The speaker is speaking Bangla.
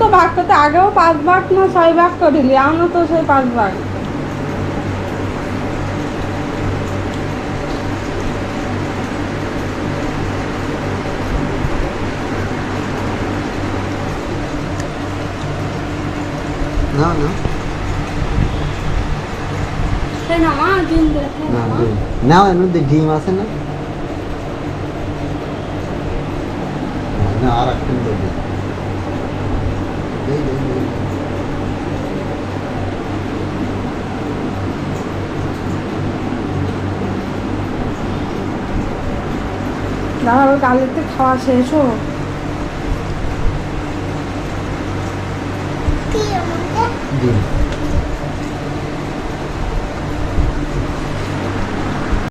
তো ভাগ করতে আগেও 5 ভাগ না 6 ভাগ করিলি, আমরা তো সেই 5 ভাগ। না না সেই না মা ডিম দেখে না ডিম নাও, এর মধ্যে ডিম আছে না? না আর একটা দেবো। এই এই, এই। দাঁড়াও কালিতে খাওয়া শেষ হোক। ডিম